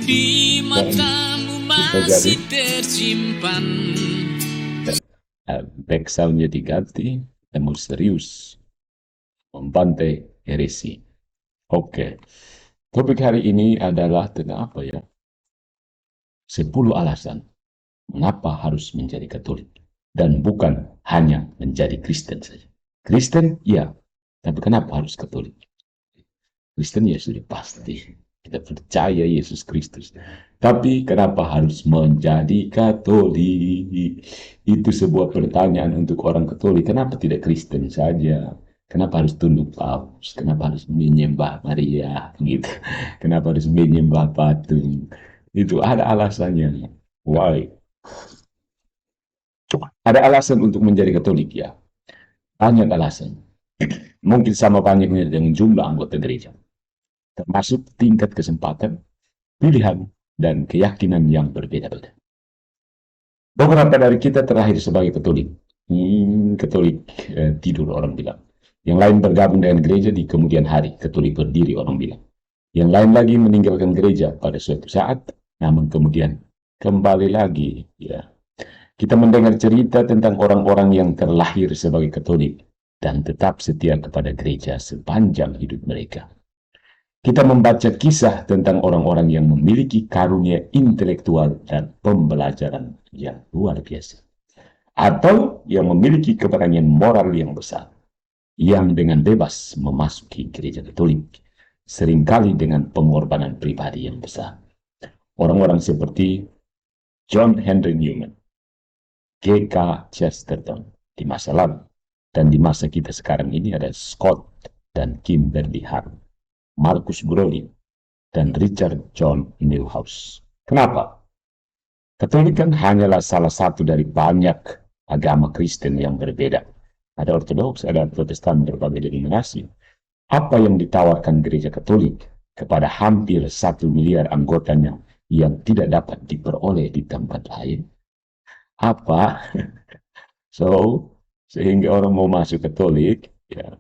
di Dan matamu bisa jadi masih tersimpan. back soundnya diganti, temu serius, membantai heresi. Oke, topik hari ini adalah tentang apa ya? 10 alasan mengapa harus menjadi Katolik. Dan bukan hanya menjadi Kristen saja. Kristen, ya. Tapi kenapa harus Katolik? Kristen ya sudah pasti. Kita percaya Yesus Kristus. Tapi kenapa harus menjadi Katolik? Itu sebuah pertanyaan untuk orang Katolik. Kenapa tidak Kristen saja? Kenapa harus tunduk paus? Kenapa harus menyembah Maria? Gitu. Kenapa harus menyembah patung? Itu ada alasannya. Why? Ada alasan untuk menjadi Katolik ya. Banyak alasan. Mungkin sama banyaknya dengan jumlah anggota gereja. Termasuk tingkat kesempatan, pilihan, dan keyakinan yang berbeda-beda. Beberapa dari kita terlahir sebagai Katolik. Katolik tidur orang bilang. Yang lain bergabung dengan gereja di kemudian hari. Katolik berdiri orang bilang. Yang lain lagi meninggalkan gereja pada suatu saat, namun kemudian kembali lagi. Ya, kita mendengar cerita tentang orang-orang yang terlahir sebagai Katolik dan tetap setia kepada gereja sepanjang hidup mereka. Kita membaca kisah tentang orang-orang yang memiliki karunia intelektual dan pembelajaran yang luar biasa. Atau yang memiliki keberanian moral yang besar, yang dengan bebas memasuki gereja Katolik, seringkali dengan pengorbanan pribadi yang besar. Orang-orang seperti John Henry Newman, G.K. Chesterton di masa lalu, dan di masa kita sekarang ini ada Scott dan Kimberly Hart, Marcus Brolin, dan Richard John Neuhaus. Kenapa? Katolik kan hanyalah salah satu dari banyak agama Kristen yang berbeda. Ada Ortodoks, ada Protestan, berbagai denominasi. Apa yang ditawarkan gereja Katolik kepada hampir 1 miliar anggotanya yang tidak dapat diperoleh di tempat lain? Apa? Sehingga orang mau masuk Katolik, ya.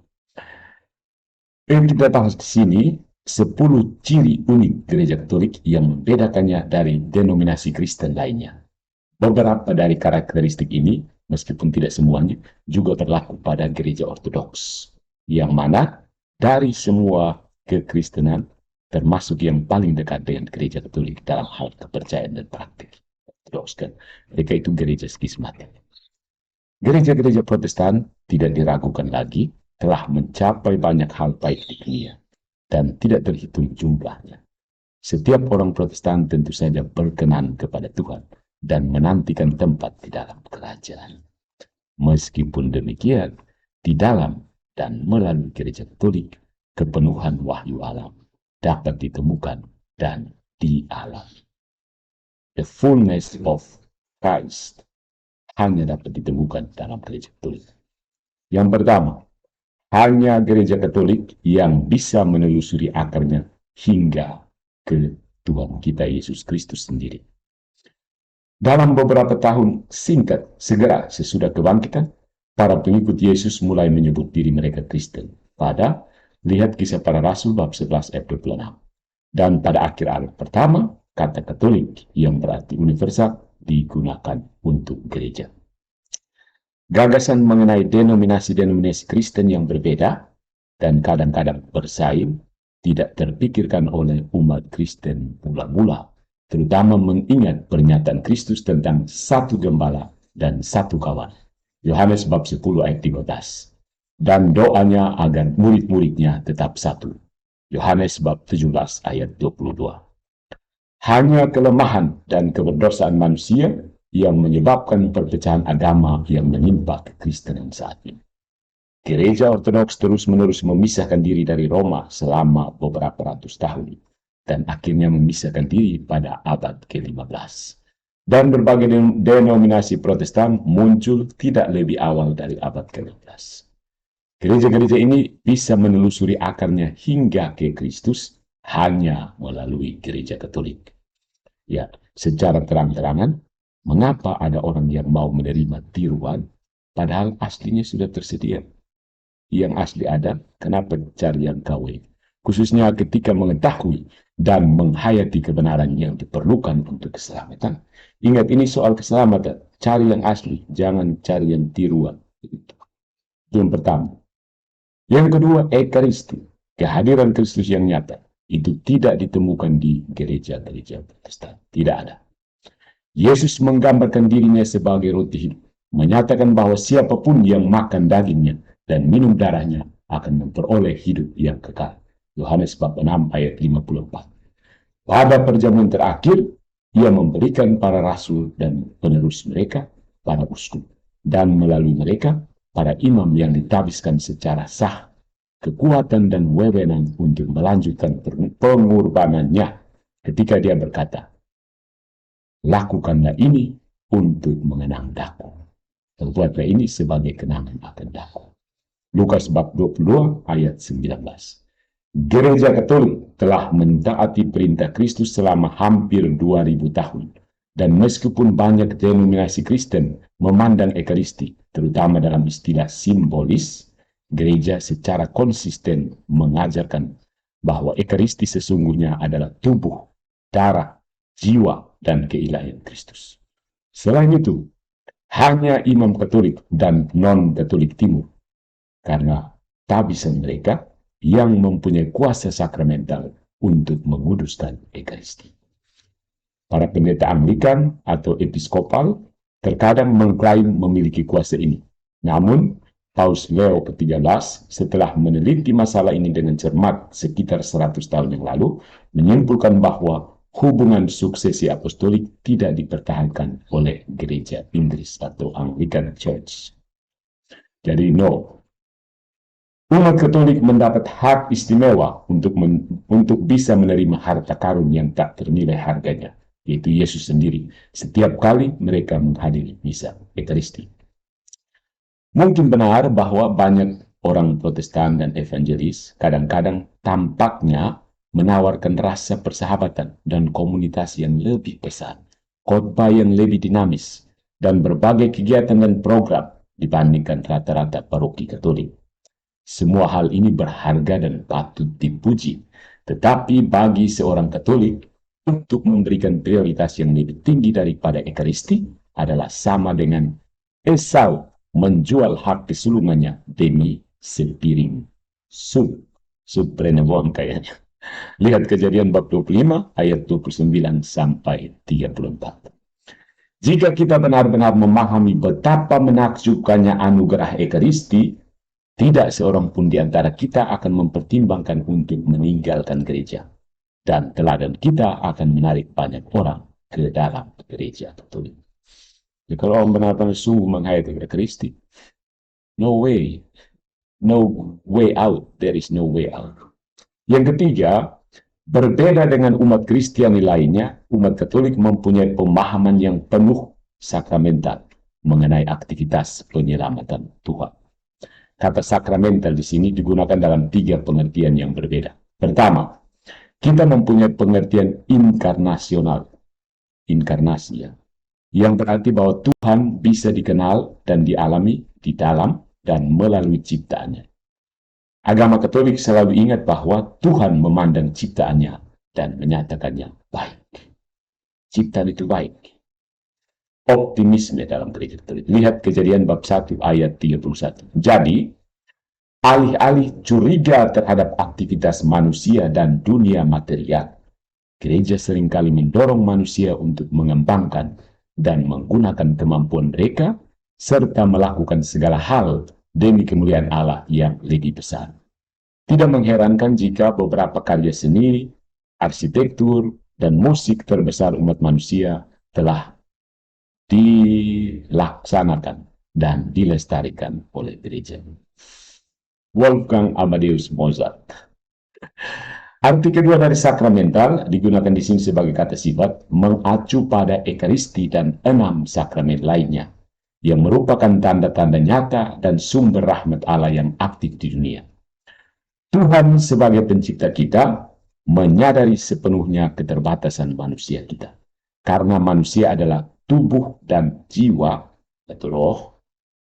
Kita bahas di sini 10 ciri unik gereja Katolik yang membedakannya dari denominasi Kristen lainnya. Beberapa dari karakteristik ini, meskipun tidak semuanya, juga berlaku pada gereja Ortodoks, yang mana dari semua kekristenan termasuk yang paling dekat dengan gereja Katolik dalam hal kepercayaan dan praktik. Ortodoks kan, mereka itu gereja skismatik. Gereja-gereja Protestan tidak diragukan lagi telah mencapai banyak hal baik di dunia dan tidak terhitung jumlahnya. Setiap orang Protestan tentu saja berkenan kepada Tuhan dan menantikan tempat di dalam kerajaan. Meskipun demikian, di dalam dan melalui gereja Katolik, kepenuhan wahyu alam dapat ditemukan dan dialami. The fullness of Christ hanya dapat ditemukan dalam gereja Katolik. Yang pertama, hanya gereja Katolik yang bisa menelusuri akarnya hingga ke Tuhan kita Yesus Kristus sendiri. Dalam beberapa tahun singkat, segera sesudah kebangkitan, para pengikut Yesus mulai menyebut diri mereka Kristen. Lihat Kisah Para Rasul bab 11 ayat 26. Dan pada akhir abad pertama, kata Katolik yang berarti universal digunakan untuk gereja. Gagasan mengenai denominasi-denominasi Kristen yang berbeda dan kadang-kadang bersaing tidak terpikirkan oleh umat Kristen mula-mula, terutama mengingat pernyataan Kristus tentang satu gembala dan satu kawan. Yohanes bab 10 ayat 13. Dan doanya agar murid-muridnya tetap satu. Yohanes bab 17 ayat 22. Hanya kelemahan dan keberdosaan manusia yang menyebabkan perpecahan agama yang menimpa kekristenan saat ini. Gereja Ortodoks terus-menerus memisahkan diri dari Roma selama beberapa ratus tahun dan akhirnya memisahkan diri pada abad ke-15. Dan berbagai denominasi Protestan muncul tidak lebih awal dari abad ke-16. Gereja-gereja ini bisa menelusuri akarnya hingga ke Kristus hanya melalui gereja Katolik. Ya, secara terang-terangan, mengapa ada orang yang mau menerima tiruan padahal aslinya sudah tersedia? Yang asli ada, kenapa cari yang KW? khususnya ketika mengetahui dan menghayati kebenaran yang diperlukan untuk keselamatan. Ingat, ini soal keselamatan. Cari yang asli, jangan cari yang tiruan. Itu yang pertama. Yang kedua, Ekaristi, kehadiran Kristus yang nyata. Itu tidak ditemukan di gereja-gereja Protestan. Tidak ada. Yesus menggambarkan dirinya sebagai roti hidup, menyatakan bahwa siapapun yang makan dagingnya dan minum darahnya akan memperoleh hidup yang kekal. Yohanes bab 6 ayat 54. Pada perjamuan terakhir, ia memberikan para rasul dan penerus mereka, para uskup, dan melalui mereka, para imam yang ditabiskan secara sah, kekuatan dan wewenang untuk melanjutkan pengorbanannya ketika dia berkata, lakukanlah ini untuk mengenang daku. Perbuatlah ini sebagai kenangan akan daku. Lukas bab 22 ayat 19. Gereja Katolik telah mentaati perintah Kristus selama hampir 2000 tahun. Dan meskipun banyak denominasi Kristen memandang Ekaristi, terutama dalam istilah simbolis, gereja secara konsisten mengajarkan bahwa Ekaristi sesungguhnya adalah tubuh, darah, jiwa, dan keilahian Kristus. Selain itu, hanya imam Katolik dan non-Katolik Timur, karena tabisan mereka, yang mempunyai kuasa sakramental untuk menguduskan Ekaristi. Para pendeta Anglikan atau episkopal terkadang mengklaim memiliki kuasa ini. Namun, Paus Leo ke-13 setelah meneliti masalah ini dengan cermat sekitar 100 tahun yang lalu, menyimpulkan bahwa hubungan suksesi apostolik tidak dipertahankan oleh gereja Inggris atau Anglican Church. Jadi umat Katolik mendapat hak istimewa untuk bisa menerima harta karun yang tak ternilai harganya, yaitu Yesus sendiri, setiap kali mereka menghadiri misa Ekaristi. Mungkin benar bahwa banyak orang Protestan dan evangelis kadang-kadang tampaknya menawarkan rasa persahabatan dan komunitas yang lebih besar, khotbah yang lebih dinamis, dan berbagai kegiatan dan program dibandingkan rata-rata paroki Katolik. Semua hal ini berharga dan patut dipuji. Tetapi bagi seorang Katolik, untuk memberikan prioritas yang lebih tinggi daripada Ekaristi adalah sama dengan Esau menjual hak kesulungannya demi sepiring sup. Sup Renewon kayaknya. Lihat Kejadian bab 25 ayat 29 sampai 34. Jika kita benar-benar memahami betapa menakjubkannya anugerah Ekaristi, tidak seorang pun di antara kita akan mempertimbangkan untuk meninggalkan gereja. Dan teladan kita akan menarik banyak orang ke dalam gereja Katolik. Jadi kalau orang benar-benar sungguh menghayati Ekaristi, no way out, there is no way out. Yang ketiga, berbeda dengan umat Kristiani lainnya, umat Katolik mempunyai pemahaman yang penuh sakramental mengenai aktivitas penyelamatan Tuhan. Kata sakramental di sini digunakan dalam 3 pengertian yang berbeda. Pertama, kita mempunyai pengertian inkarnasional, inkarnasi ya, yang berarti bahwa Tuhan bisa dikenal dan dialami di dalam dan melalui ciptaannya. Agama Katolik selalu ingat bahwa Tuhan memandang ciptaannya dan menyatakannya baik. Ciptaan itu baik. Optimisme dalam gereja Katolik. Lihat Kejadian bab 1 ayat 31. Jadi, alih-alih curiga terhadap aktivitas manusia dan dunia material, gereja seringkali mendorong manusia untuk mengembangkan dan menggunakan kemampuan mereka, serta melakukan segala hal demi kemuliaan Allah yang lebih besar. Tidak mengherankan jika beberapa karya seni, arsitektur, dan musik terbesar umat manusia telah dilaksanakan dan dilestarikan oleh gereja. Wolfgang Amadeus Mozart. Arti kedua dari sakramental digunakan di sini sebagai kata sifat mengacu pada Ekaristi dan 6 sakramen lainnya yang merupakan tanda-tanda nyata dan sumber rahmat Allah yang aktif di dunia. Tuhan sebagai pencipta kita menyadari sepenuhnya keterbatasan manusia kita. Karena manusia adalah tubuh dan jiwa atau roh,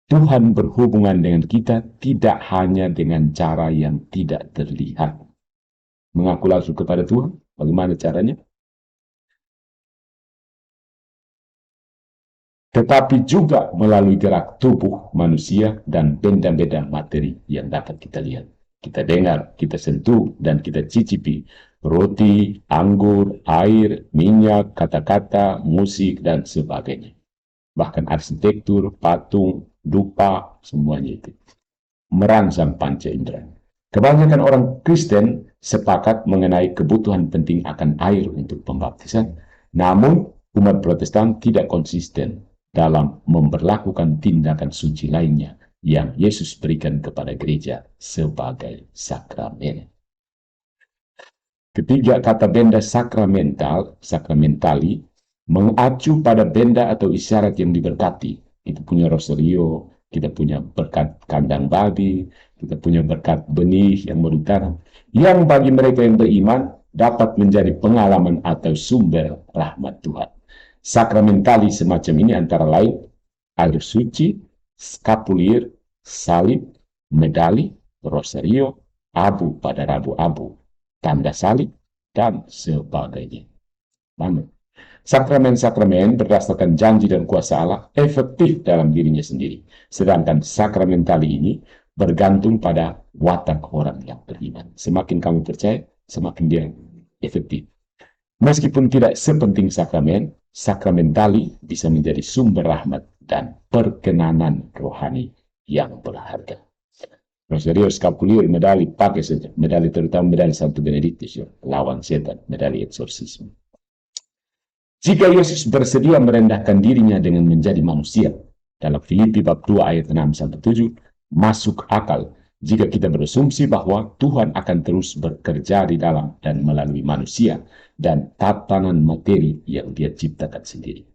Tuhan berhubungan dengan kita tidak hanya dengan cara yang tidak terlihat, mengaku langsung kepada Tuhan. Bagaimana caranya? Tetapi juga melalui gerak tubuh manusia dan benda-benda materi yang dapat kita lihat. Kita dengar, kita sentuh, dan kita cicipi roti, anggur, air, minyak, kata-kata, musik, dan sebagainya. Bahkan arsitektur, patung, dupa, semuanya itu merangsang panca indera. Kebanyakan orang Kristen sepakat mengenai kebutuhan penting akan air untuk pembaptisan, namun umat Protestan tidak konsisten dalam memperlakukan tindakan suci lainnya yang Yesus berikan kepada gereja sebagai sakramen. Ketiga, kata benda sakramentali, mengacu pada benda atau isyarat yang diberkati. Itu punya rosario, kita punya berkat kandang babi, kita punya berkat benih yang bertanam, yang bagi mereka yang beriman dapat menjadi pengalaman atau sumber rahmat Tuhan. Sakramentali semacam ini antara lain air suci, skapulir, salib, medali, rosario, abu pada rabu abu, tanda salib, dan sebagainya. Namun, sakramen-sakramen berdasarkan janji dan kuasa Allah efektif dalam dirinya sendiri. Sedangkan sakramentali ini bergantung pada watak orang yang beriman. Semakin kamu percaya, semakin dia efektif. Meskipun tidak sepenting sakramen, sakramentali bisa menjadi sumber rahmat dan perkenanan rohani yang berharga. Rosario, skapulir, medali pakai saja. Medali terutama medali Santo Benedictus, ya, lawan setan, medali eksorsisme. Jika Yesus bersedia merendahkan dirinya dengan menjadi manusia, dalam Filipi bab 2 ayat 6-7, masuk akal jika kita berasumsi bahwa Tuhan akan terus bekerja di dalam dan melalui manusia dan tatanan materi yang dia ciptakan sendiri.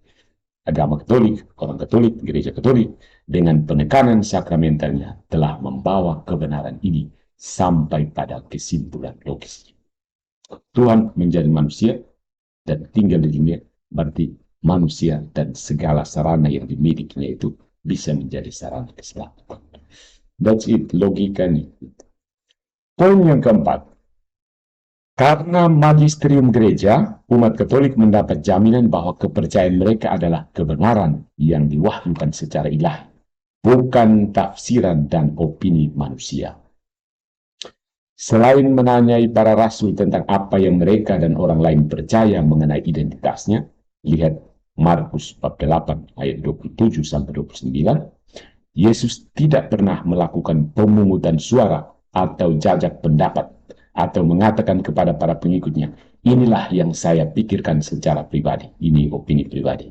Agama Katolik, orang Katolik, gereja Katolik, dengan penekanan sakramentalnya telah membawa kebenaran ini sampai pada kesimpulan logis. Tuhan menjadi manusia dan tinggal di dunia, berarti manusia dan segala sarana yang dimilikinya itu bisa menjadi sarana keselamatan. That's it, logikanya. Poin yang keempat, karena magisterium gereja, umat Katolik mendapat jaminan bahwa kepercayaan mereka adalah kebenaran yang diwahyukan secara ilahi, bukan tafsiran dan opini manusia. Selain menanyai para rasul tentang apa yang mereka dan orang lain percaya mengenai identitasnya, lihat Markus bab 8 ayat 27-29, Yesus tidak pernah melakukan pemungutan suara atau jajak pendapat atau mengatakan kepada para pengikutnya, inilah yang saya pikirkan secara pribadi, ini opini pribadi.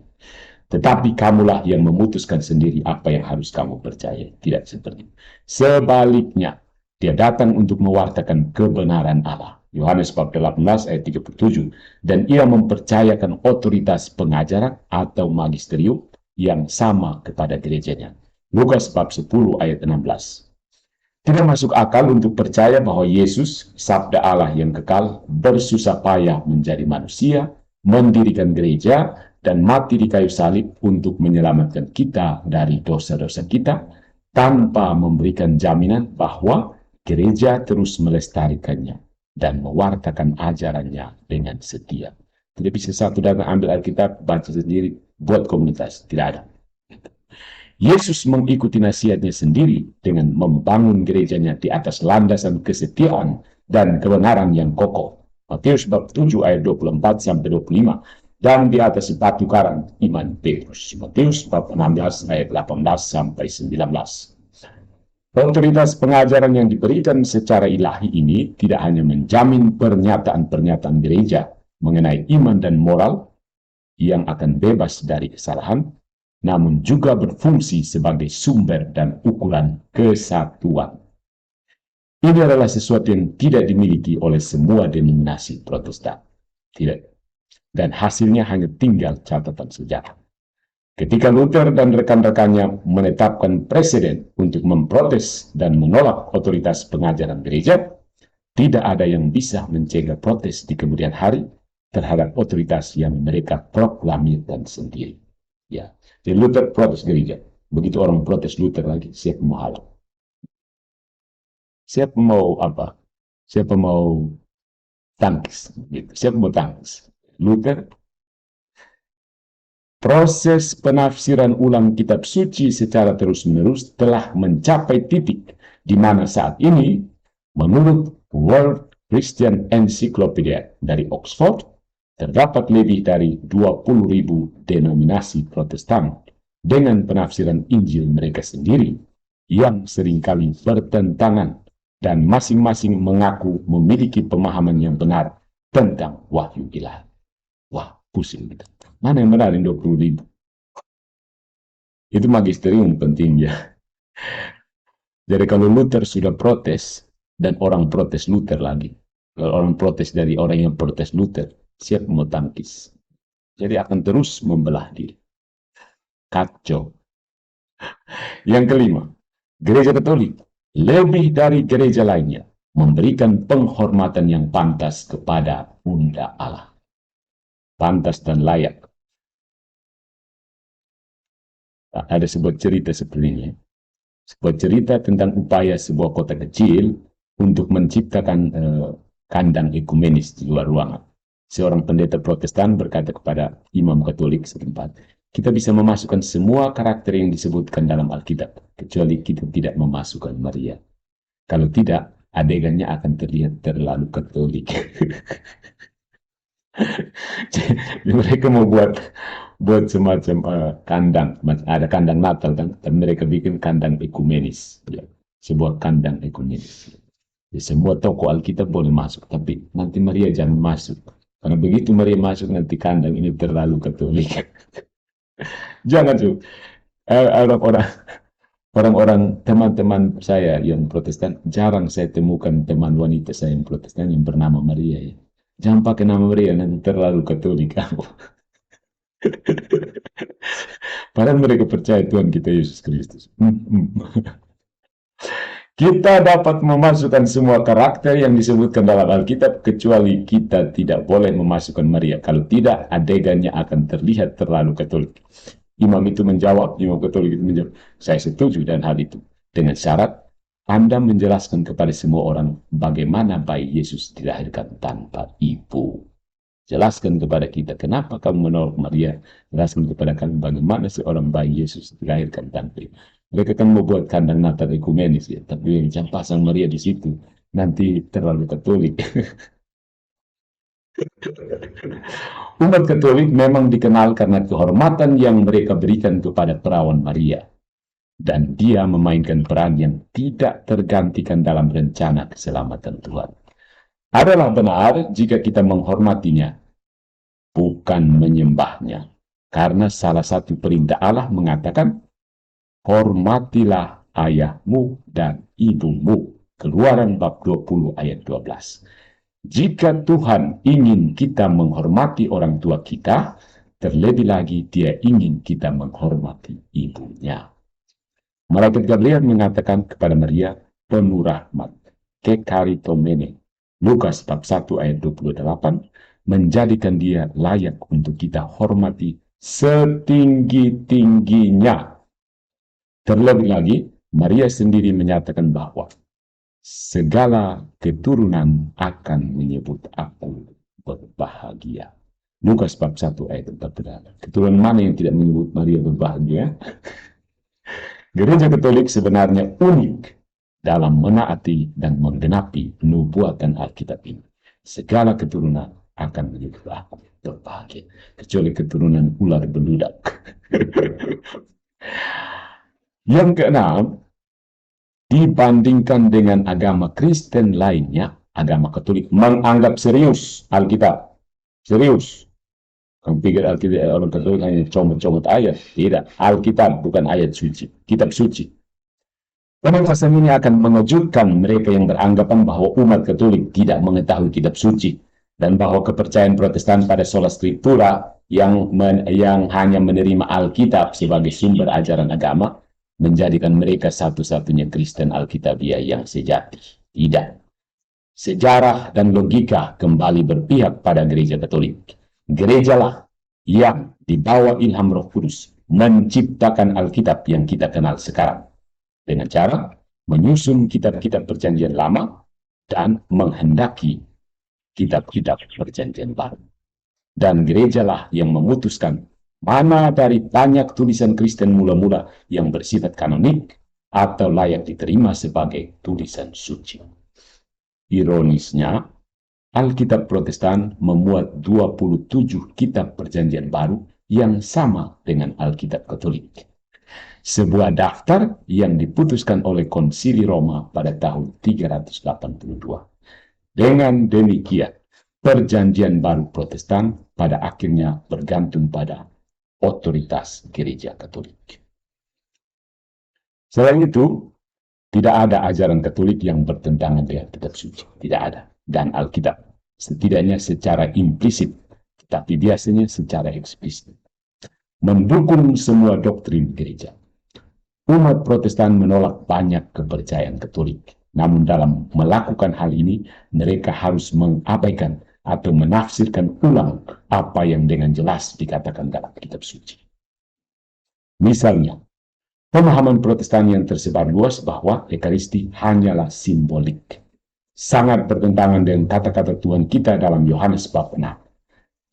Tetapi kamulah yang memutuskan sendiri apa yang harus kamu percaya. Tidak seperti itu. Sebaliknya, dia datang untuk mewartakan kebenaran Allah. Yohanes bab 18 ayat 37. Dan ia mempercayakan otoritas pengajaran atau magisterium yang sama kepada gerejanya. Lukas bab 10 ayat 16. Tidak masuk akal untuk percaya bahwa Yesus, sabda Allah yang kekal, bersusah payah menjadi manusia, mendirikan gereja, dan mati di kayu salib untuk menyelamatkan kita dari dosa-dosa kita, tanpa memberikan jaminan bahwa gereja terus melestarikannya dan mewartakan ajarannya dengan setia. Tidak bisa satu datang ambil Alkitab, baca sendiri, buat komunitas. Tidak ada. Yesus mengikuti nasihatnya sendiri dengan membangun gerejanya di atas landasan kesetiaan dan kebenaran yang kokoh. Matius bab 7 ayat 24-25, dan di atas batu karang iman Petrus. Matius bab 16 ayat 18-19. Otoritas pengajaran yang diberikan secara ilahi ini tidak hanya menjamin pernyataan-pernyataan gereja mengenai iman dan moral yang akan bebas dari kesalahan, namun juga berfungsi sebagai sumber dan ukuran kesatuan. Ini adalah sesuatu yang tidak dimiliki oleh semua denominasi Protestan. Tidak. Dan hasilnya hanya tinggal catatan sejarah. Ketika Luther dan rekan-rekannya menetapkan presiden untuk memprotes dan menolak otoritas pengajaran gereja, tidak ada yang bisa mencegah protes di kemudian hari terhadap otoritas yang mereka proklamirkan sendiri. Ya, jadi Luther protes gereja. Begitu orang protes Luther lagi, siapa mau halang? Siapa mau apa? Siapa mau tangkis. Gitu. Siapa mau tangkis? Luther. Proses penafsiran ulang kitab suci secara terus-menerus telah mencapai titik di mana saat ini, menurut World Christian Encyclopedia dari Oxford, terdapat lebih dari 20.000 denominasi Protestan dengan penafsiran Injil mereka sendiri yang seringkali bertentangan dan masing-masing mengaku memiliki pemahaman yang benar tentang wahyu ilahi. Wah, pusing gitu. Mana yang benar yang 20.000? Itu magisterium pentingnya. Jadi kalau Luther sudah protes, dan orang protes Luther lagi, kalau orang protes dari orang yang protes Luther, siap mau tangkis. Jadi akan terus membelah diri. Kacau. Yang kelima, Gereja Katolik lebih dari gereja lainnya memberikan penghormatan yang pantas kepada Bunda Allah. Pantas dan layak. Ada sebuah cerita seperti ini. Sebuah cerita tentang upaya sebuah kota kecil untuk menciptakan kandang ekumenis di luar ruangan. Seorang pendeta Protestan berkata kepada imam Katolik setempat, kita bisa memasukkan semua karakter yang disebutkan dalam Alkitab, kecuali kita tidak memasukkan Maria. Kalau tidak, adegannya akan terlihat terlalu Katolik. Jadi mereka mau buat semacam kandang, ada kandang Natal kan, dan mereka bikin kandang ekumenis, ya. Sebuah kandang ekumenis. Ya, semua toko Alkitab boleh masuk, tapi nanti Maria jangan masuk. Karena begitu Maria masuk, nanti kandang ini terlalu Katolik. Jangan tuh. Orang-orang teman-teman saya yang Protestan, jarang saya temukan teman wanita saya yang Protestan yang bernama Maria. Ya. Jangan pakai nama Maria, nanti terlalu Katolik kamu. Padahal mereka percaya Tuhan kita Yesus Kristus. Kita dapat memasukkan semua karakter yang disebutkan dalam Alkitab, kecuali kita tidak boleh memasukkan Maria. Kalau tidak, adegannya akan terlihat terlalu Katolik. Imam itu menjawab, Imam Katolik itu menjawab, saya setuju dengan hal itu. Dengan syarat, Anda menjelaskan kepada semua orang bagaimana bayi Yesus dilahirkan tanpa ibu. Jelaskan kepada kita, kenapa kamu menolak Maria? Jelaskan kepada kami bagaimana seorang bayi Yesus dilahirkan tanpa ibu. Mereka kan membuat kandang Natal ekumenis ya, tapi jangan pasang Maria di situ, nanti terlalu Katolik. Umat Katolik memang dikenal karena kehormatan yang mereka berikan kepada perawan Maria, dan dia memainkan peran yang tidak tergantikan dalam rencana keselamatan Tuhan. Adalah benar jika kita menghormatinya, bukan menyembahnya, karena salah satu perintah Allah mengatakan, hormatilah ayahmu dan ibumu. Keluaran bab 20 ayat 12. Jika Tuhan ingin kita menghormati orang tua kita, terlebih lagi dia ingin kita menghormati ibunya. Malaikat Gabriel mengatakan kepada Maria, penuh rahmat, kekaritomene, Lukas bab 1 ayat 28, menjadikan dia layak untuk kita hormati setinggi-tingginya. Terlebih lagi, Maria sendiri menyatakan bahwa segala keturunan akan menyebut aku berbahagia. Lukas bab 1 ayat 4. Keturunan mana yang tidak menyebut Maria berbahagia? Gereja Katolik sebenarnya unik dalam menaati dan menggenapi nubuatan Alkitab ini. Segala keturunan akan menyebut aku berbahagia, kecuali keturunan ular beludak. Yang keenam, dibandingkan dengan agama Kristen lainnya, agama Katolik menganggap serius Alkitab. Serius. Kamu pikir Alkitab orang Katolik hanya comot-comot ayat? Tidak. Alkitab bukan ayat suci. Kitab suci. Pembahasan ini akan mengejutkan mereka yang beranggapan bahwa umat Katolik tidak mengetahui kitab suci dan bahwa kepercayaan Protestan pada sola scriptura yang hanya menerima Alkitab sebagai sumber ajaran agama menjadikan mereka satu-satunya Kristen Alkitabiah yang sejati. Tidak. Sejarah dan logika kembali berpihak pada gereja Katolik. Gerejalah yang di bawah ilham Roh Kudus menciptakan Alkitab yang kita kenal sekarang dengan cara menyusun kitab-kitab perjanjian lama dan menghendaki kitab-kitab Perjanjian Baru. Dan gerejalah yang memutuskan mana dari banyak tulisan Kristen mula-mula yang bersifat kanonik atau layak diterima sebagai tulisan suci. Ironisnya, Alkitab Protestan memuat 27 kitab Perjanjian Baru yang sama dengan Alkitab Katolik. Sebuah daftar yang diputuskan oleh Konsili Roma pada tahun 382. Dengan demikian, Perjanjian Baru Protestan pada akhirnya bergantung pada otoritas Gereja Katolik. Selain itu, tidak ada ajaran Katolik yang bertentangan dengan kitab suci. Tidak ada. Dan Alkitab, setidaknya secara implisit, tapi biasanya secara eksplisit, mendukung semua doktrin gereja. Umat Protestan menolak banyak kepercayaan Katolik. Namun dalam melakukan hal ini, mereka harus mengabaikan atau menafsirkan ulang apa yang dengan jelas dikatakan dalam kitab suci. Misalnya, pemahaman Protestan yang tersebar luas bahwa Ekaristi hanyalah simbolik. Sangat bertentangan dengan kata-kata Tuhan kita dalam Yohanes bab 6.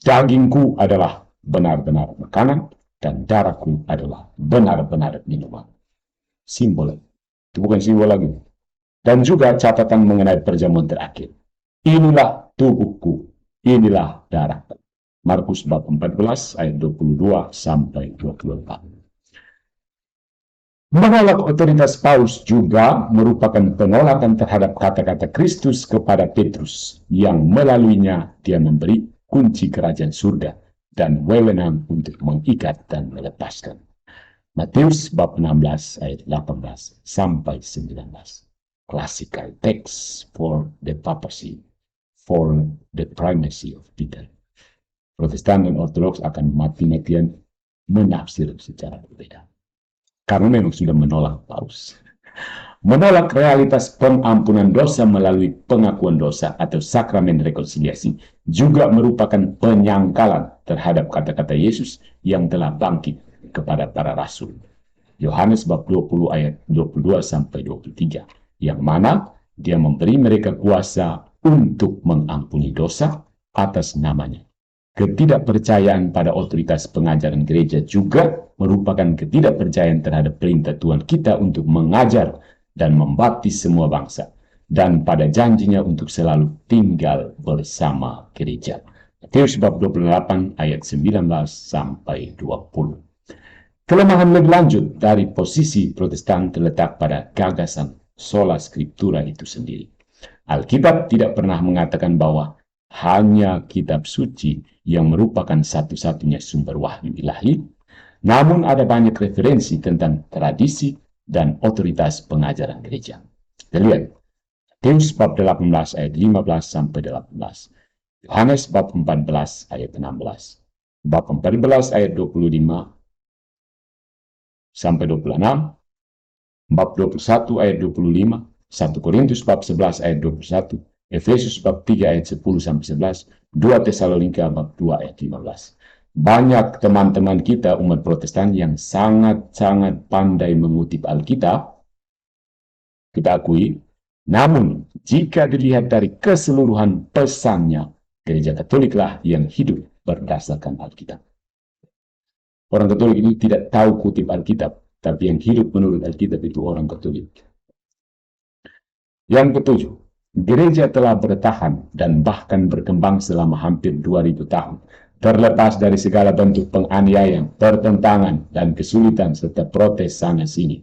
Dagingku adalah benar-benar makanan dan darahku adalah benar-benar minuman. Simbol. Itu bukan simbol lagi. Dan juga catatan mengenai perjamuan terakhir. Inilah tubuhku, inilah darahku. Markus bab 14 ayat 22 sampai 24. Menolak otoritas Paus juga merupakan penolakan terhadap kata-kata Kristus kepada Petrus, yang melaluinya dia memberi kunci kerajaan surga dan wewenang untuk mengikat dan melepaskan. Matius bab 16 ayat 18 sampai 19. Classical text for the papacy, for the primacy of Peter. Protestan dan Ortodoks akan mati-matian menafsir secara berbeda. Karena memang sudah menolak Paus. Menolak realitas pengampunan dosa melalui pengakuan dosa atau sakramen rekonsiliasi juga merupakan penyangkalan terhadap kata-kata Yesus yang telah bangkit kepada para rasul. Yohanes bab 20 ayat 22 sampai 23, yang mana dia memberi mereka kuasa untuk mengampuni dosa atas namanya. Ketidakpercayaan pada otoritas pengajaran gereja juga merupakan ketidakpercayaan terhadap perintah Tuhan kita untuk mengajar dan membaptis semua bangsa, dan pada janjinya untuk selalu tinggal bersama gereja. Matius bab 28 ayat 19 sampai 20. Kelemahan lebih lanjut dari posisi Protestan terletak pada gagasan sola scriptura itu sendiri. Alkitab tidak pernah mengatakan bahwa hanya kitab suci yang merupakan satu-satunya sumber wahyu ilahi, namun ada banyak referensi tentang tradisi dan otoritas pengajaran gereja. Kita lihat, Matius bab 18 ayat 15 sampai 18, Yohanes bab 14 ayat 16, bab 14 ayat 25 sampai 26, bab 21 ayat 25, 1 Korintus bab 11 ayat 21, Efesus bab 3 ayat 10 sampai 11, 2 Tesalonika bab 2 ayat 15. Banyak teman-teman kita umat Protestan yang sangat-sangat pandai mengutip Alkitab, kita akui, namun jika dilihat dari keseluruhan pesannya, Gereja Katoliklah yang hidup berdasarkan Alkitab. Orang Katolik itu tidak tahu kutip Alkitab, tapi yang hidup menurut Alkitab itu orang Katolik. Yang ketujuh, gereja telah bertahan dan bahkan berkembang selama hampir 2000 tahun, terlepas dari segala bentuk penganiayaan, pertentangan, dan kesulitan serta protes sana-sini.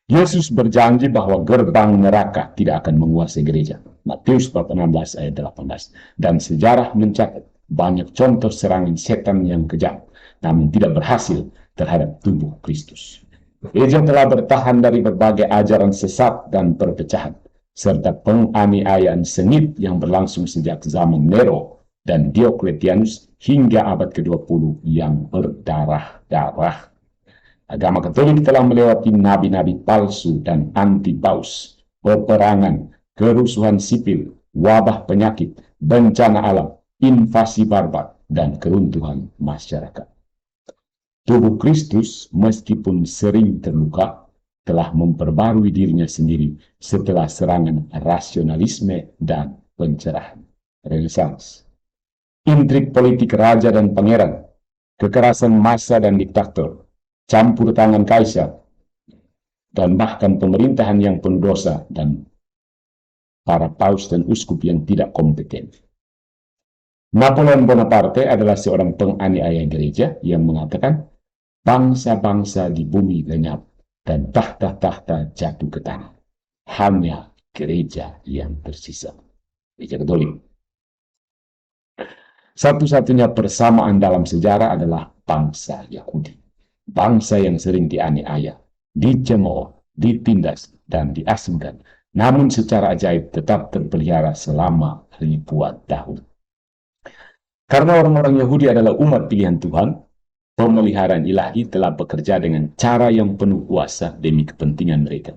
Yesus berjanji bahwa gerbang neraka tidak akan menguasai gereja. Matius 16 ayat 18. Dan sejarah mencatat banyak contoh serangan setan yang kejam, namun tidak berhasil terhadap tubuh Kristus. Gereja telah bertahan dari berbagai ajaran sesat dan perpecahan, serta penganiayaan sengit yang berlangsung sejak zaman Nero dan Diocletianus hingga abad ke-20 yang berdarah-darah. Agama Katolik telah melewati nabi-nabi palsu dan anti-paus, peperangan, kerusuhan sipil, wabah penyakit, bencana alam, invasi barbar, dan keruntuhan masyarakat. Tubuh Kristus, meskipun sering terluka, telah memperbarui dirinya sendiri setelah serangan rasionalisme dan pencerahan. Renaissance. Intrik politik raja dan pangeran, kekerasan massa dan diktator, campur tangan kaisar, dan bahkan pemerintahan yang penuh dosa dan para paus dan uskup yang tidak kompeten. Napoleon Bonaparte adalah seorang penganiaya gereja yang mengatakan bangsa-bangsa di bumi lenyap dan tahta-tahta jatuh ke tanah. Hanya gereja yang tersisa. Gereja Katolik. Satu-satunya persamaan dalam sejarah adalah bangsa Yahudi. Bangsa yang sering dianiaya, dicemooh, ditindas, dan diasingkan. Namun secara ajaib tetap terpelihara selama ribuan tahun. Karena orang-orang Yahudi adalah umat pilihan Tuhan, pemeliharaan ilahi telah bekerja dengan cara yang penuh kuasa demi kepentingan mereka.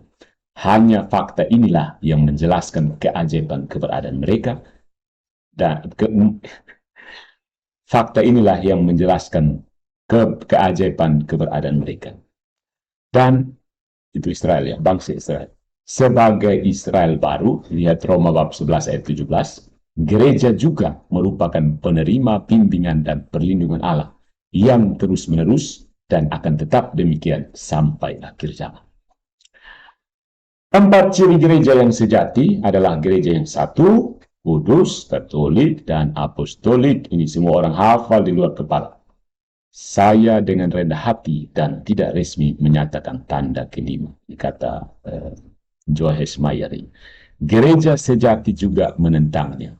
Hanya fakta inilah yang menjelaskan keajaiban keberadaan mereka dan fakta inilah yang menjelaskan keajaiban keberadaan mereka. Dan itu Israel ya, bangsa Israel. Sebagai Israel baru, lihat Roma bab 11 ayat 17, gereja juga merupakan penerima bimbingan dan perlindungan Allah yang terus-menerus dan akan tetap demikian sampai akhir zaman. 4 ciri gereja yang sejati adalah gereja yang satu, kudus, katolik, dan apostolik. Ini semua orang hafal di luar kepala. Saya dengan rendah hati dan tidak resmi menyatakan tanda kelima, kata Johannes Meyer. Gereja sejati juga menentangnya.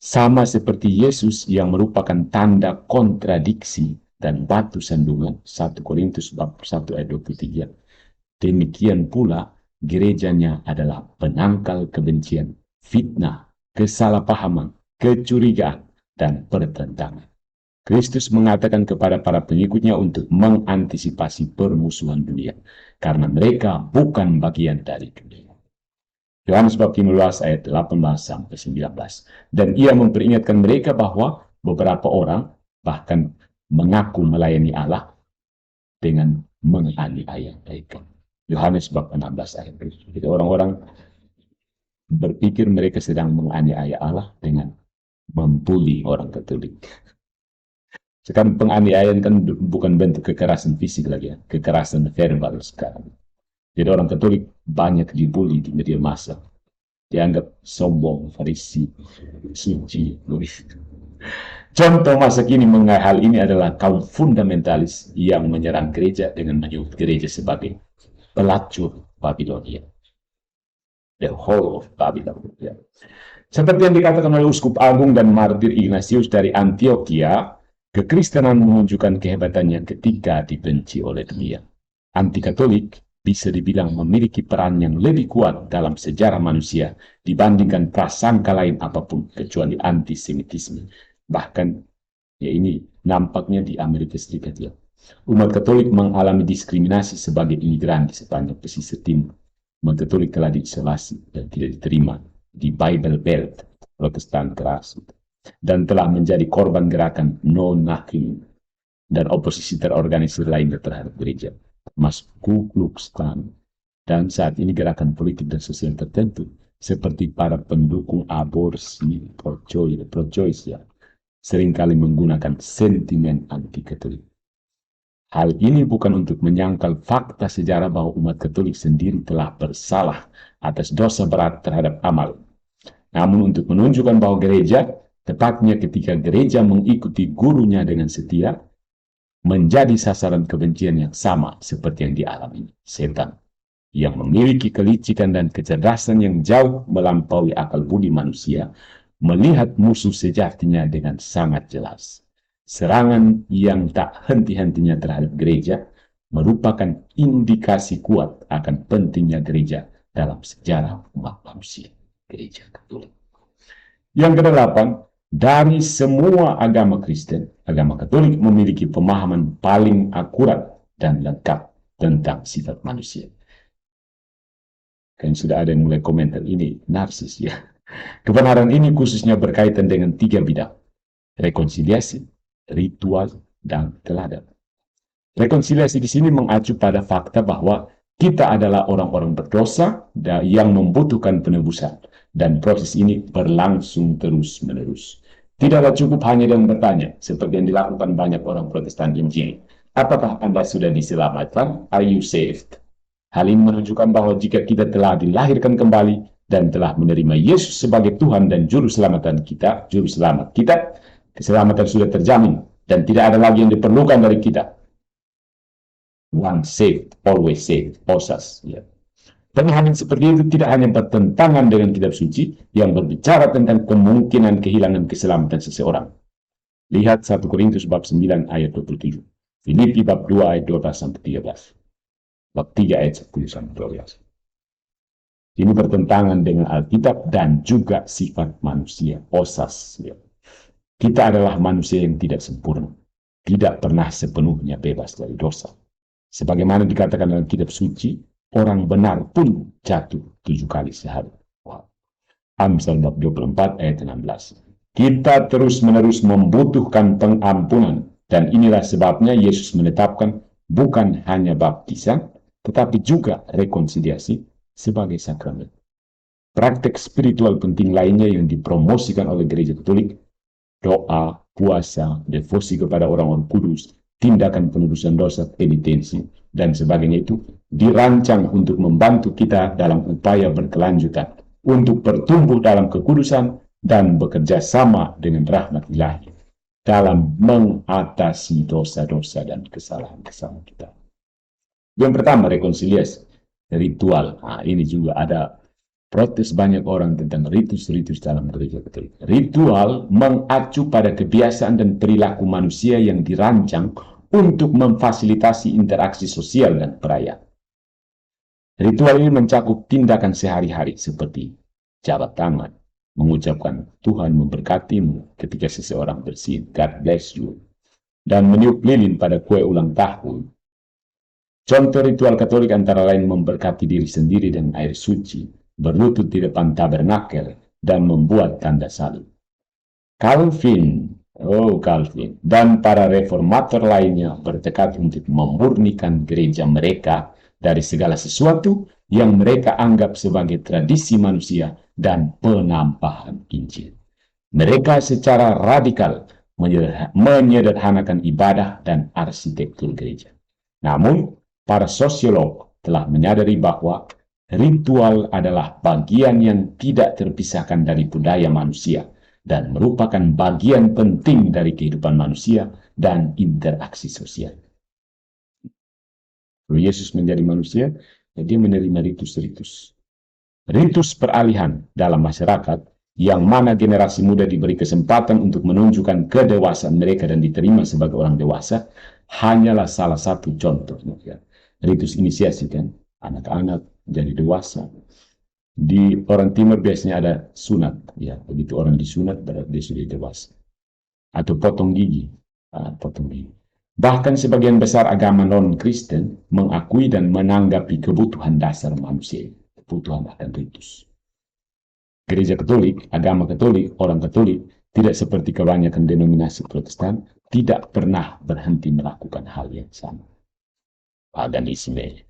Sama seperti Yesus yang merupakan tanda kontradiksi dan batu sandungan, 1 Korintus bab 1 ayat 23. Demikian pula gerejanya adalah penangkal kebencian, fitnah, kesalahpahaman, kecurigaan, dan pertentangan. Kristus mengatakan kepada para pengikutnya untuk mengantisipasi permusuhan dunia, karena mereka bukan bagian dari dunia. Yohanes bab 15 ayat 18 sampai 19. Dan ia memperingatkan mereka bahwa beberapa orang bahkan mengaku melayani Allah dengan menganiaya mereka. Yohanes bab 16 ayat 7. Jadi orang-orang berpikir mereka sedang menganiaya Allah dengan membuli orang Katolik. Sekarang penganiayaan kan bukan bentuk kekerasan fisik lagi ya, kekerasan verbal sekarang. Jadi orang Katolik banyak dibuli di media massa, dianggap sombong, farisi, suci. Contoh masa kini mengenai hal ini adalah kaum fundamentalis yang menyerang gereja dengan menyebut gereja sebagai pelacur Babilonia. The whole of Babylon. Ya. Seperti yang dikatakan oleh Uskup Agung dan Martir Ignatius dari Antioquia, kekristenan menunjukkan kehebatannya ketika dibenci oleh dunia. Anti-Katolik bisa dibilang memiliki peran yang lebih kuat dalam sejarah manusia dibandingkan prasangka lain apapun kecuali antisemitisme. Bahkan ya ini nampaknya di Amerika Serikat ya. Umat Katolik mengalami diskriminasi sebagai imigran di sepanjang pesisir timur. Umat Katolik telah diisolasi dan tidak diterima di Bible Belt, Protestan keras, dan telah menjadi korban gerakan non-Nakim dan oposisi terorganisir lainnya terhadap gereja, termasuk Ku Klux Klan, dan saat ini gerakan politik dan sosial tertentu seperti para pendukung aborsi, pro-choice ya, seringkali menggunakan sentimen anti-Katolik. Hal ini bukan untuk menyangkal fakta sejarah bahwa umat Katolik sendiri telah bersalah atas dosa berat terhadap amal. Namun untuk menunjukkan bahwa gereja, tepatnya ketika gereja mengikuti gurunya dengan setia, menjadi sasaran kebencian yang sama seperti yang dialami setan, yang memiliki kelicikan dan kecerdasan yang jauh melampaui akal budi manusia, melihat musuh sejatinya dengan sangat jelas. Serangan yang tak henti-hentinya terhadap gereja merupakan indikasi kuat akan pentingnya gereja dalam sejarah umat manusia. Gereja Katolik. Yang kedelapan, dari semua agama Kristen, agama Katolik memiliki pemahaman paling akurat dan lengkap tentang sifat manusia. Kan sudah ada yang mulai komentar ini narsis ya. Kebenaran ini khususnya berkaitan dengan 3 bidang: rekonsiliasi, ritual, dan teladan. Rekonsiliasi di sini mengacu pada fakta bahwa Kita adalah orang-orang berdosa yang membutuhkan penebusan, dan proses ini berlangsung terus-menerus. Tidaklah cukup hanya dengan bertanya, seperti yang dilakukan banyak orang Protestan Injil. Apakah Anda sudah diselamatkan? Are you saved? Hal ini menunjukkan bahwa jika kita telah dilahirkan kembali dan telah menerima Yesus sebagai Tuhan dan Juru Selamat kita, keselamatan sudah terjamin dan tidak ada lagi yang diperlukan dari kita. Once saved, always saved, OSAS. Ya. Pemahaman seperti itu tidak hanya bertentangan dengan kitab suci yang berbicara tentang kemungkinan kehilangan keselamatan seseorang. Lihat 1 Korintus bab 9 ayat 27. Filipi bab 2 ayat 12-13. Bab 3 ayat 10-12. Ini bertentangan dengan Alkitab dan juga sifat manusia, OSAS. Ya. Kita adalah manusia yang tidak sempurna, tidak pernah sepenuhnya bebas dari dosa. Sebagaimana dikatakan dalam kitab suci, orang benar pun jatuh 7 kali sehari. Wow. Amsal bab 24 ayat 16. Kita terus-menerus membutuhkan pengampunan, dan inilah sebabnya Yesus menetapkan bukan hanya baptisan, tetapi juga rekonsiliasi sebagai sakramen. Praktek spiritual penting lainnya yang dipromosikan oleh Gereja Katolik, doa, puasa, devosi kepada orang-orang kudus, tindakan penebusan dosa, penitensi, dan sebagainya itu dirancang untuk membantu kita dalam upaya berkelanjutan, untuk bertumbuh dalam kekudusan dan bekerja sama dengan rahmat ilahi dalam mengatasi dosa-dosa dan kesalahan-kesalahan kita. Yang pertama, rekonsiliasi, ritual. Nah, ini juga ada protes banyak orang tentang ritus-ritus dalam Gereja Katolik. Ritual mengacu pada kebiasaan dan perilaku manusia yang dirancang untuk memfasilitasi interaksi sosial dan perayaan. Ritual ini mencakup tindakan sehari-hari seperti jabat tangan, mengucapkan Tuhan memberkatimu ketika seseorang bersin, God bless you, dan meniup lilin pada kue ulang tahun. Contoh ritual Katolik antara lain memberkati diri sendiri dengan air suci, berlutut di depan tabernakel, dan membuat tanda salib. Calvin dan para reformator lainnya bertekad untuk memurnikan gereja mereka dari segala sesuatu yang mereka anggap sebagai tradisi manusia dan penampahan Injil. Mereka secara radikal menyederhanakan ibadah dan arsitektur gereja. Namun, para sosiolog telah menyadari bahwa ritual adalah bagian yang tidak terpisahkan dari budaya manusia dan merupakan bagian penting dari kehidupan manusia dan interaksi sosial. Kalau Yesus menjadi manusia, dia menerima ritus-ritus. Ritus peralihan dalam masyarakat yang mana generasi muda diberi kesempatan untuk menunjukkan kedewasaan mereka dan diterima sebagai orang dewasa, hanyalah salah satu contoh. Ritus inisiasi kan, anak-anak jadi dewasa. Di orang timur biasanya ada sunat, ya, begitu orang disunat berarti dia sudah dewasa. Atau potong gigi, Bahkan sebagian besar agama non-Kristen mengakui dan menanggapi kebutuhan dasar manusia, kebutuhan akan ritus. Gereja Katolik, agama Katolik, orang Katolik tidak seperti kebanyakan denominasi Protestan, tidak pernah berhenti melakukan hal yang sama. Paganisme.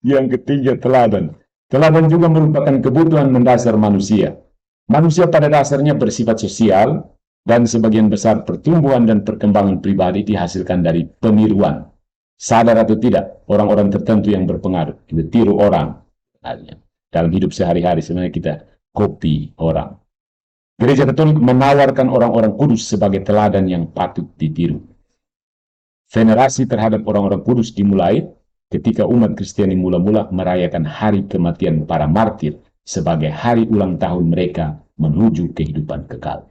Yang ketiga, teladan. Teladan juga merupakan kebutuhan mendasar manusia. Manusia pada dasarnya bersifat sosial, dan sebagian besar pertumbuhan dan perkembangan pribadi dihasilkan dari peniruan. Sadar atau tidak, orang-orang tertentu yang berpengaruh. Kita tiru orang. Dalam hidup sehari-hari sebenarnya kita copy orang. Gereja Katolik menawarkan orang-orang kudus sebagai teladan yang patut ditiru. Venerasi terhadap orang-orang kudus dimulai ketika umat Kristiani mula-mula merayakan hari kematian para martir sebagai hari ulang tahun mereka menuju kehidupan kekal.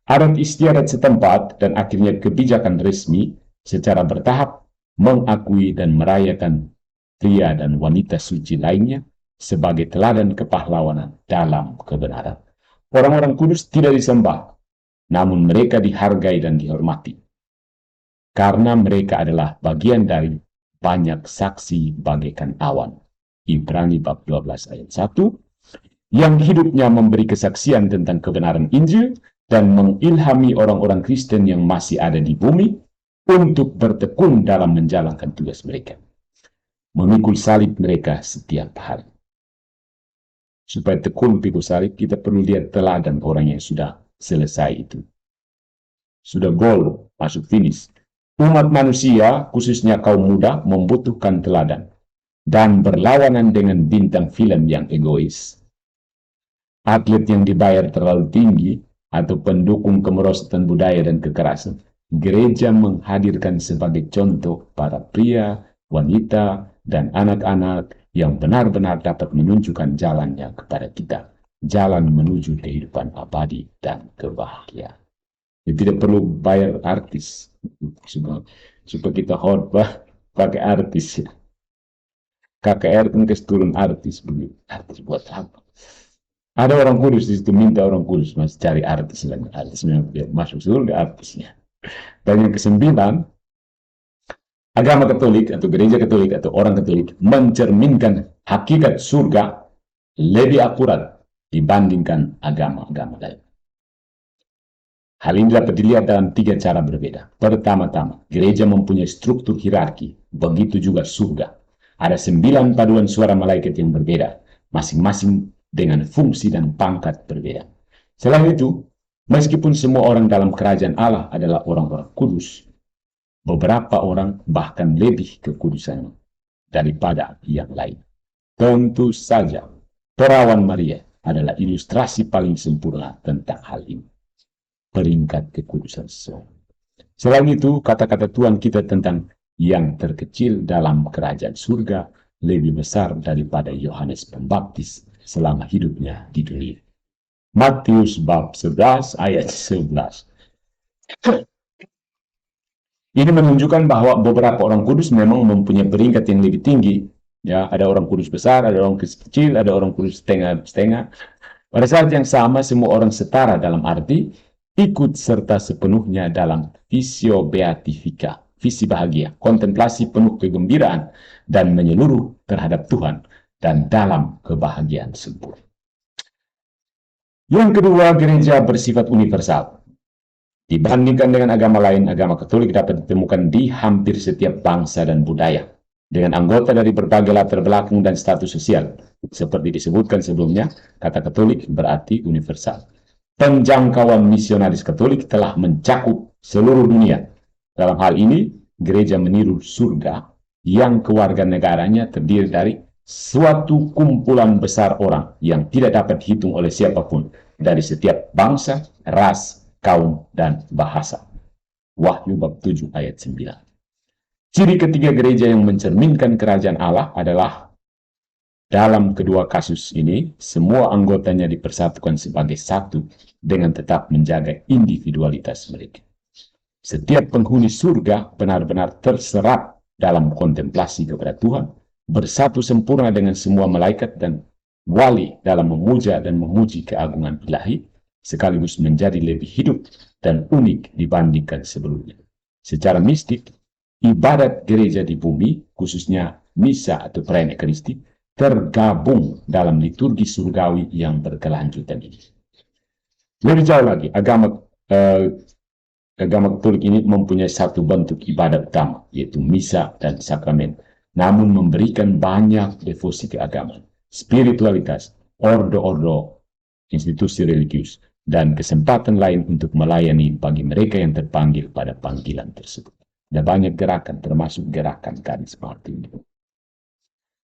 Adat istiadat setempat dan akhirnya kebijakan resmi secara bertahap mengakui dan merayakan pria dan wanita suci lainnya sebagai teladan kepahlawanan dalam kebenaran. Orang-orang kudus tidak disembah, namun mereka dihargai dan dihormati. Karena mereka adalah bagian dari banyak saksi bagaikan awan. Ibrani bab 12 ayat 1, yang hidupnya memberi kesaksian tentang kebenaran Injil dan mengilhami orang-orang Kristen yang masih ada di bumi untuk bertekun dalam menjalankan tugas mereka, memikul salib mereka setiap hari. Supaya tekun pikul salib, kita perlu lihat teladan orang yang sudah selesai itu. Sudah gol, masuk finish. Umat manusia, khususnya kaum muda, membutuhkan teladan. Dan berlawanan dengan bintang film yang egois, atlet yang dibayar terlalu tinggi, atau pendukung kemerosotan budaya dan kekerasan, gereja menghadirkan sebagai contoh para pria, wanita, dan anak-anak yang benar-benar dapat menunjukkan jalannya kepada kita, jalan menuju kehidupan abadi dan kebahagiaan. Jadi tidak perlu bayar artis supaya kita khotbah pakai artis ya. KKR kan turun artis begitu. Artis buat apa? Ada orang kudus di situ, minta orang kudus masih cari artis lagi. Artis memang dia masuk surga artisnya. Dan yang kesembilan, agama Katolik atau gereja Katolik atau orang Katolik mencerminkan hakikat surga lebih akurat dibandingkan agama-agama lain. Hal ini dapat dilihat dalam 3 cara berbeda. Pertama-tama, gereja mempunyai struktur hierarki, begitu juga surga. Ada 9 paduan suara malaikat yang berbeda, masing-masing dengan fungsi dan pangkat berbeda. Selain itu, meskipun semua orang dalam kerajaan Allah adalah orang-orang kudus, beberapa orang bahkan lebih kekudusan daripada yang lain. Tentu saja, perawan Maria adalah ilustrasi paling sempurna tentang hal ini. Peringkat kekudusan seseorang. Selain itu, kata-kata Tuhan kita tentang yang terkecil dalam kerajaan surga lebih besar daripada Yohanes Pembaptis selama hidupnya di dunia. Matius bab 11 ayat 11. Ini menunjukkan bahwa beberapa orang kudus memang mempunyai peringkat yang lebih tinggi. Ya, ada orang kudus besar, ada orang kudus kecil, ada orang kudus setengah-setengah. Pada saat yang sama, semua orang setara dalam arti ikut serta sepenuhnya dalam visio beatifika, visi bahagia, kontemplasi penuh kegembiraan, dan menyeluruh terhadap Tuhan, dan dalam kebahagiaan sempurna. Yang kedua, gereja bersifat universal. Dibandingkan dengan agama lain, agama Katolik dapat ditemukan di hampir setiap bangsa dan budaya, dengan anggota dari berbagai latar belakang dan status sosial. Seperti disebutkan sebelumnya, kata Katolik berarti universal. Penjangkauan misionaris Katolik telah mencakup seluruh dunia. Dalam hal ini, gereja meniru surga yang kewarganegaranya terdiri dari suatu kumpulan besar orang yang tidak dapat dihitung oleh siapapun dari setiap bangsa, ras, kaum, dan bahasa. Wahyu bab 7 ayat 9. Ciri ketiga gereja yang mencerminkan kerajaan Allah adalah dalam kedua kasus ini, semua anggotanya dipersatukan sebagai satu dengan tetap menjaga individualitas mereka. Setiap penghuni surga benar-benar terserap dalam kontemplasi kepada Tuhan, bersatu sempurna dengan semua malaikat dan wali dalam memuja dan memuji keagungan ilahi, sekaligus menjadi lebih hidup dan unik dibandingkan sebelumnya. Secara mistik, ibadat gereja di bumi, khususnya misa atau perayaan Ekaristi, tergabung dalam liturgi surgawi yang berkelanjutan ini. Lebih jauh lagi, agama Katolik ini mempunyai satu bentuk ibadat utama, yaitu misa dan sakramen, namun memberikan banyak devosi keagamaan, spiritualitas, ordo-ordo, institusi religius, dan kesempatan lain untuk melayani bagi mereka yang terpanggil pada panggilan tersebut. Ada banyak gerakan, termasuk gerakan karisma ini.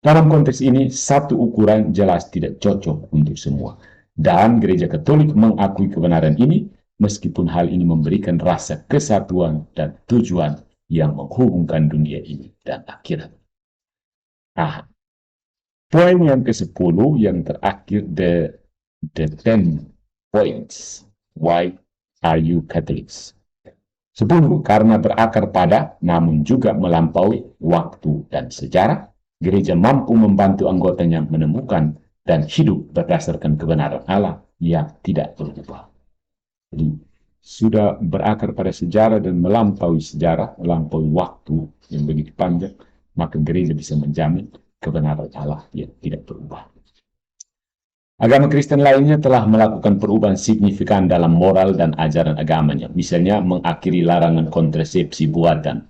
Dalam konteks ini, satu ukuran jelas tidak cocok untuk semua. Dan gereja Katolik mengakui kebenaran ini, meskipun hal ini memberikan rasa kesatuan dan tujuan yang menghubungkan dunia ini dan akhirat. Poin yang ke-10 yang terakhir, the 10 points. Why are you Catholics? 10 karena berakar pada, namun juga melampaui waktu dan sejarah, gereja mampu membantu anggotanya menemukan dan hidup berdasarkan kebenaran Allah yang tidak berubah. Jadi, sudah berakar pada sejarah dan melampaui sejarah, melampaui waktu yang begitu panjang, maka gereja bisa menjamin kebenaran Allah yang tidak berubah. Agama Kristen lainnya telah melakukan perubahan signifikan dalam moral dan ajaran agamanya. Misalnya mengakhiri larangan kontrasepsi buatan,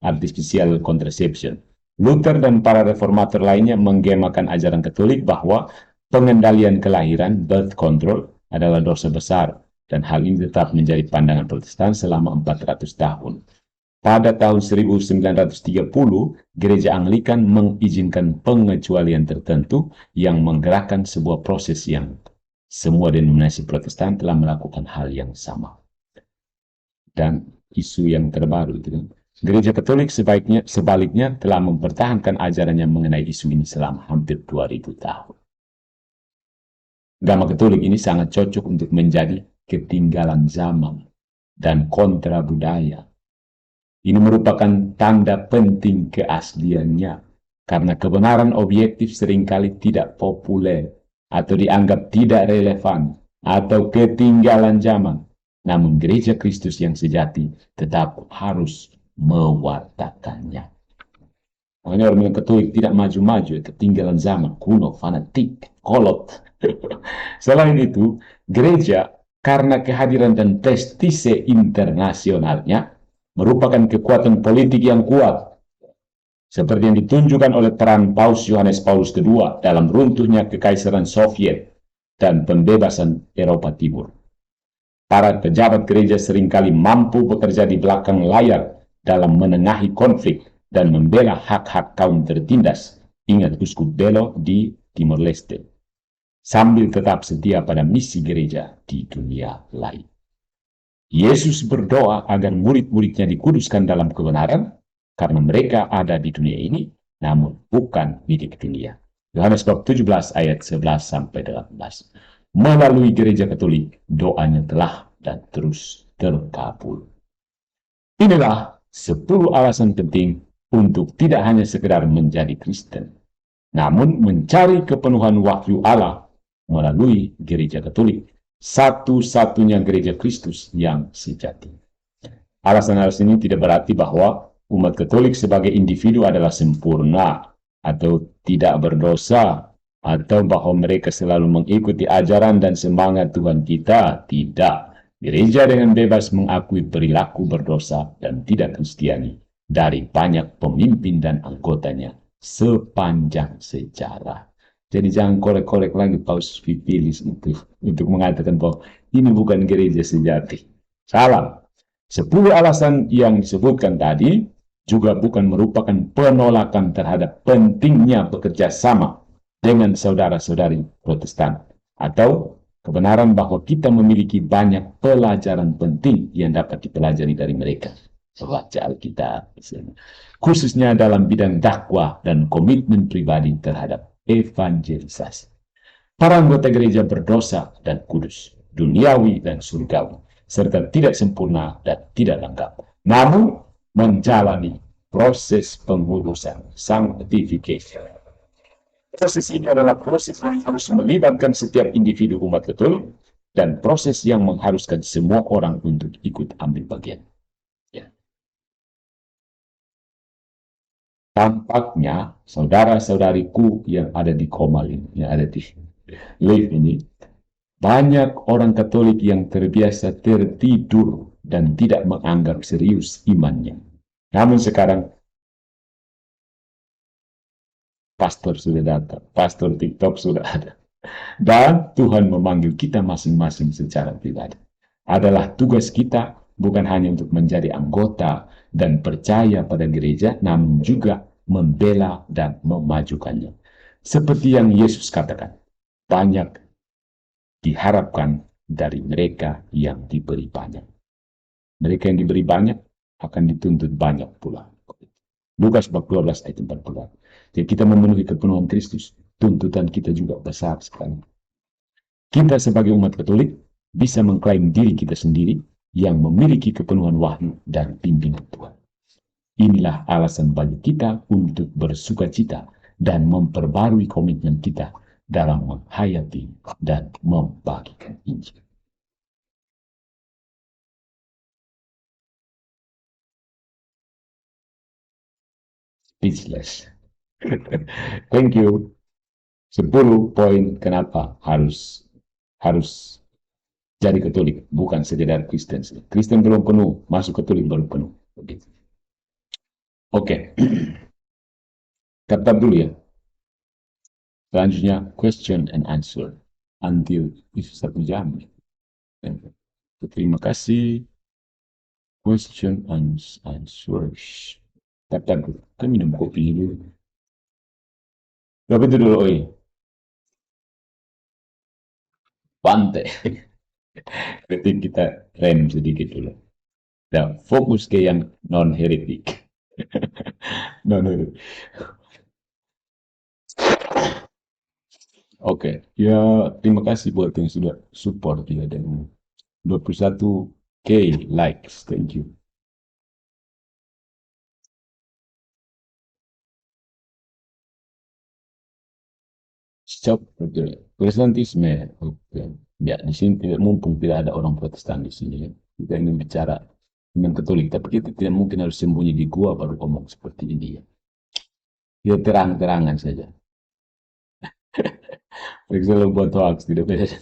artificial contraception. Luther dan para reformator lainnya menggemakan ajaran Katolik bahwa pengendalian kelahiran, birth control, adalah dosa besar, dan hal ini tetap menjadi pandangan Protestan selama 400 tahun. Pada tahun 1930, Gereja Anglikan mengizinkan pengecualian tertentu yang menggerakkan sebuah proses yang semua denominasi Protestan telah melakukan hal yang sama. Dan isu yang terbaru itu kan, Gereja Katolik sebaliknya telah mempertahankan ajarannya mengenai isu ini selama hampir 2000 tahun. Agama Katolik ini sangat cocok untuk menjadi ketinggalan zaman dan kontra budaya. Ini merupakan tanda penting keasliannya, karena kebenaran objektif seringkali tidak populer atau dianggap tidak relevan atau ketinggalan zaman. Namun gereja Kristus yang sejati tetap harus mewartakannya. Makanya orang yang Katolik tidak maju-maju, ketinggalan zaman, kuno, fanatik, kolot. Selain itu, gereja karena kehadiran dan prestise internasionalnya merupakan kekuatan politik yang kuat, seperti yang ditunjukkan oleh peran Paus Yohanes Paulus II dalam runtuhnya Kekaisaran Soviet dan pembebasan Eropa Timur. Para pejabat gereja seringkali mampu bekerja di belakang layar dalam menengahi konflik dan membela hak-hak kaum tertindas. Ingat Uskup Belo di Timor Leste, sambil tetap setia pada misi gereja di dunia lain. Yesus berdoa agar murid-muridnya dikuduskan dalam kebenaran, karena mereka ada di dunia ini, namun bukan milik dunia. Yohanes bab 17 ayat 11-18. Melalui gereja Katolik, doanya telah dan terus terkabul. Inilah 10 alasan penting untuk tidak hanya sekedar menjadi Kristen, namun mencari kepenuhan wahyu Allah melalui gereja Katolik, satu-satunya gereja Kristus yang sejati. Alasan-alasan ini tidak berarti bahwa umat Katolik sebagai individu adalah sempurna atau tidak berdosa, atau bahwa mereka selalu mengikuti ajaran dan semangat Tuhan kita. Tidak. Gereja dengan bebas mengakui perilaku berdosa dan tidak Kristiani dari banyak pemimpin dan anggotanya sepanjang sejarah. Jadi jangan korek-korek lagi Paus Vipilis untuk mengatakan bahwa ini bukan gereja sejati. Salah. 10 alasan yang disebutkan tadi juga bukan merupakan penolakan terhadap pentingnya bekerja sama dengan saudara-saudari Protestan, atau kebenaran bahwa kita memiliki banyak pelajaran penting yang dapat dipelajari dari mereka. Baca Alkitab, khususnya dalam bidang dakwah dan komitmen pribadi terhadap evangelisasi. Para anggota gereja berdosa dan kudus, duniawi dan surgawi, serta tidak sempurna dan tidak lengkap, namun menjalani proses pengurusan sanctification. Proses ini adalah proses yang harus melibatkan setiap individu umat Katolik dan proses yang mengharuskan semua orang untuk ikut ambil bagian. Ya. Tampaknya saudara-saudariku yang ada di Komal ini, yang ada di live ini, banyak orang Katolik yang terbiasa tertidur dan tidak menganggap serius imannya. Namun sekarang pastor sudah datang, pastor TikTok sudah ada. Dan Tuhan memanggil kita masing-masing secara pribadi. Adalah tugas kita bukan hanya untuk menjadi anggota dan percaya pada gereja, namun juga membela dan memajukannya. Seperti yang Yesus katakan, banyak diharapkan dari mereka yang diberi banyak. Mereka yang diberi banyak akan dituntut banyak pula. Lukas bab 12 ayat 40. Jadi kita memenuhi kepenuhan Kristus, tuntutan kita juga besar sekali. Kita sebagai umat Katolik bisa mengklaim diri kita sendiri yang memiliki kepenuhan wahyu dan pimpinan Tuhan. Inilah alasan bagi kita untuk bersukacita dan memperbarui komitmen kita dalam menghayati dan membagikan Injil. Speechless. Thank you. 10 poin kenapa harus harus jadi Katolik, bukan sekedar Kristen. Kristen belum penuh, masuk Katolik baru penuh. Begitu. Oke, tetap dulu ya. Selanjutnya question and answer until itu 1 jam. Terima kasih. Question and answers. Tetap kan minum kopi dulu. Berapa itu dulu, oi? Pantai. Berarti kita rem sedikit dulu. Nah, fokus ke yang non-heretik. Non-heretik. Oke, ya terima kasih buat yang sudah support ya dan 21K likes, thank you. Stop Protestantisme, oke. Ya di sini tidak mumpung tidak ada orang Protestan di sini. Ya. Kita ingin bicara dengan Katolik, tapi kita tidak mungkin harus sembunyi di gua baru ngomong seperti ini ya. Ya terang-terangan saja. Kalau buat hoax tidak beda.